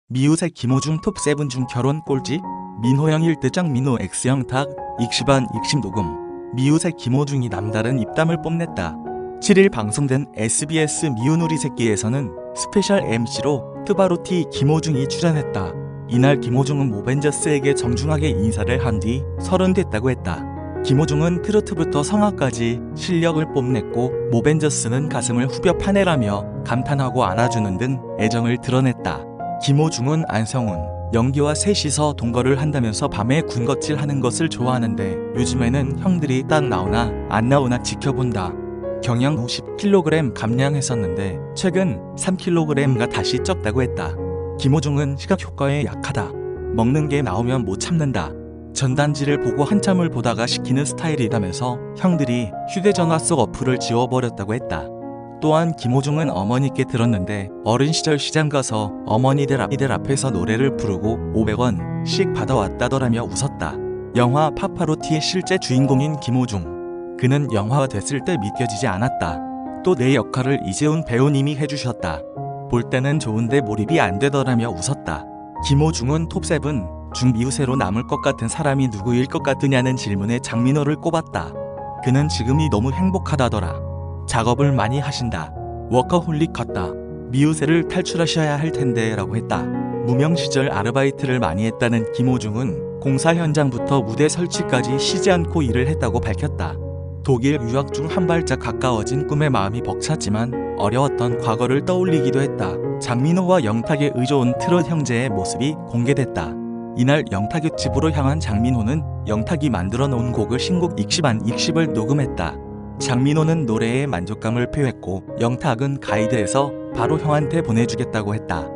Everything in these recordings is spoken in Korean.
미우새 김호중 톱7 중 결혼 꼴찌? 민호영 1대장 민호 X형 탁, 익시반 익심 녹음. 미우새 김호중이 남다른 입담을 뽐냈다. 7일 방송된 SBS 미우누리 새끼에서는 스페셜 MC로 트바로티 김호중이 출연했다. 이날 김호중은 모벤져스에게 정중하게 인사를 한 뒤 30 됐다고 했다. 김호중은 트로트부터 성악까지 실력을 뽐냈고 모벤져스는 가슴을 후벼 파내라며 감탄하고 안아주는 등 애정을 드러냈다. 김호중은 안성훈, 영기와 셋이서 동거를 한다면서 밤에 군것질하는 것을 좋아하는데 요즘에는 형들이 딱 나오나 안 나오나 지켜본다. 경영 후 10kg 감량했었는데 최근 3kg가 다시 쪘다고 했다. 김호중은 시각 효과에 약하다. 먹는 게 나오면 못 참는다. 전단지를 보고 한참을 보다가 시키는 스타일이라면서 형들이 휴대전화 속 어플을 지워버렸다고 했다. 또한 김호중은 어머니께 들었는데 어린 시절 시장 가서 어머니들 앞에서 노래를 부르고 500원씩 받아왔다더라며 웃었다. 영화 파파로티의 실제 주인공인 김호중. 그는 영화가 됐을 때 믿겨지지 않았다. 또 내 역할을 이재훈 배우님이 해주셨다. 볼 때는 좋은데 몰입이 안 되더라며 웃었다. 김호중은 톱7 중 미우새로 남을 것 같은 사람이 누구일 것 같으냐는 질문에 장민호를 꼽았다. 그는 지금이 너무 행복하다더라. 작업을 많이 하신다. 워커홀릭 같다. 미우새를 탈출하셔야 할 텐데 라고 했다. 무명 시절 아르바이트를 많이 했다는 김호중은 공사 현장부터 무대 설치까지 쉬지 않고 일을 했다고 밝혔다. 독일 유학 중 한 발짝 가까워진 꿈에 마음이 벅찼지만 어려웠던 과거를 떠올리기도 했다. 장민호와 영탁의 의좋은 트롯 형제의 모습이 공개됐다. 이날 영탁의 집으로 향한 장민호는 영탁이 만들어 놓은 곡을 신곡 익시반 익십을 녹음했다. 장민호는 노래에 만족감을 표했고 영탁은 가이드해서 바로 형한테 보내주겠다고 했다.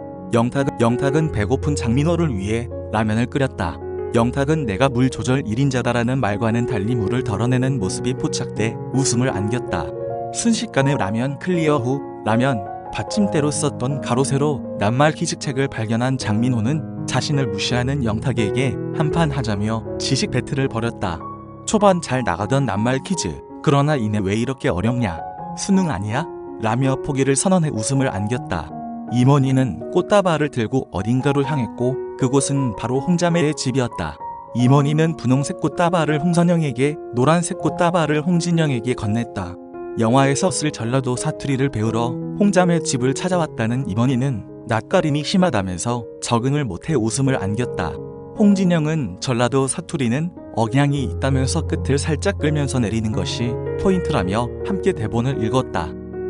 영탁은 배고픈 장민호를 위해 라면을 끓였다. 영탁은 내가 물 조절 1인자다라는 말과는 달리 물을 덜어내는 모습이 포착돼 웃음을 안겼다. 순식간에 라면 클리어 후 라면 받침대로 썼던 가로 세로 낱말 퀴즈책을 발견한 장민호는 자신을 무시하는 영탁에게 한판 하자며 지식 배틀을 벌였다. 초반 잘 나가던 낱말 퀴즈. 그러나 이내 왜 이렇게 어렵냐? 수능 아니야? 라며 포기를 선언해 웃음을 안겼다. 임원희는 꽃다발을 들고 어딘가로 향했고 그곳은 바로 홍자매의 집이었다. 임원희는 분홍색 꽃다발을 홍선영에게, 노란색 꽃다발을 홍진영에게 건넸다. 영화에서 쓸 전라도 사투리를 배우러 홍자매 집을 찾아왔다는 임원희는 낯가림이 심하다면서 적응을 못해 웃음을 안겼다. 홍진영은 전라도 사투리는 억양이 있다면서 끝을 살짝 끌면서 내리는 것이 포인트라며 함께 대본을 읽었다.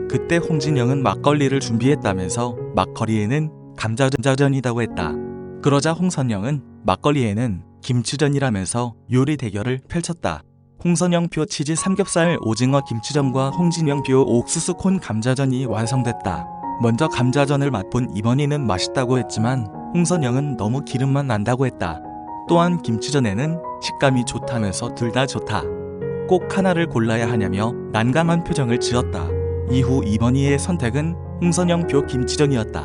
그때 홍진영은 막걸리를 준비했다면서 막걸리에는 감자전이라고 했다. 그러자 홍선영은 막걸리에는 김치전이라면서 요리 대결을 펼쳤다. 홍선영표 치즈 삼겹살 오징어 김치전과 홍진영표 옥수수 콘 감자전이 완성됐다. 먼저 감자전을 맛본 임원희는 맛있다고 했지만 홍선영은 너무 기름만 난다고 했다. 또한 김치전에는 식감이 좋다면서 둘 다 좋다. 꼭 하나를 골라야 하냐며 난감한 표정을 지었다. 이후 임원희의 선택은 홍선영표 김치전이었다.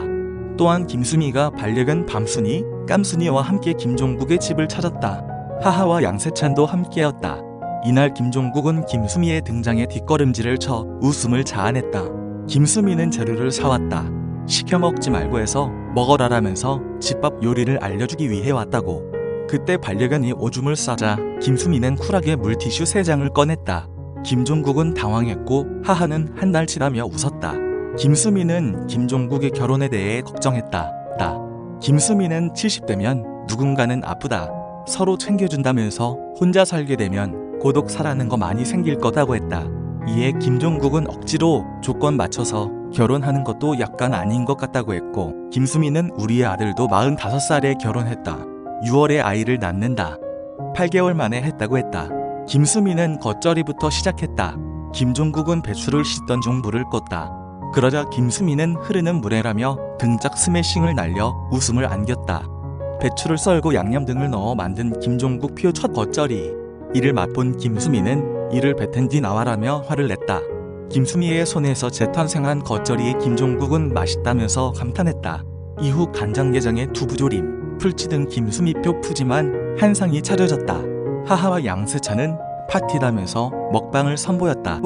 또한 김수미가 반려견 밤순이, 깜순이와 함께 김종국의 집을 찾았다. 하하와 양세찬도 함께였다. 이날 김종국은 김수미의 등장에 뒷걸음질을 쳐 웃음을 자아냈다. 김수미는 재료를 사왔다. 시켜 먹지 말고 해서 먹어라라면서 집밥 요리를 알려주기 위해 왔다고. 그때 반려견이 오줌을 싸자 김수미는 쿨하게 물티슈 3장을 꺼냈다. 김종국은 당황했고 하하는 한 달 지나며 웃었다. 김수미는 김종국의 결혼에 대해 걱정했다. 김수미는 70대면 누군가는 아프다. 서로 챙겨준다면서 혼자 살게 되면 고독사라는 거 많이 생길 거다고 했다. 이에 김종국은 억지로 조건 맞춰서 결혼하는 것도 약간 아닌 것 같다고 했고 김수미는 우리의 아들도 45살에 결혼했다. 6월에 아이를 낳는다. 8개월 만에 했다고 했다. 김수미는 겉절이부터 시작했다. 김종국은 배추를 씻던 중 불을 껐다. 그러자 김수미는 흐르는 물에라며 등짝 스매싱을 날려 웃음을 안겼다. 배추를 썰고 양념 등을 넣어 만든 김종국표 첫 겉절이. 이를 맛본 김수미는 이를 뱉은 뒤 나와라며 화를 냈다. 김수미의 손에서 재탄생한 겉절이에 김종국은 맛있다면서 감탄했다. 이후 간장게장에 두부조림, 풀치 등 김수미표 푸짐한 한상이 차려졌다. 하하와 양세찬은 파티라면서 먹방을 선보였다.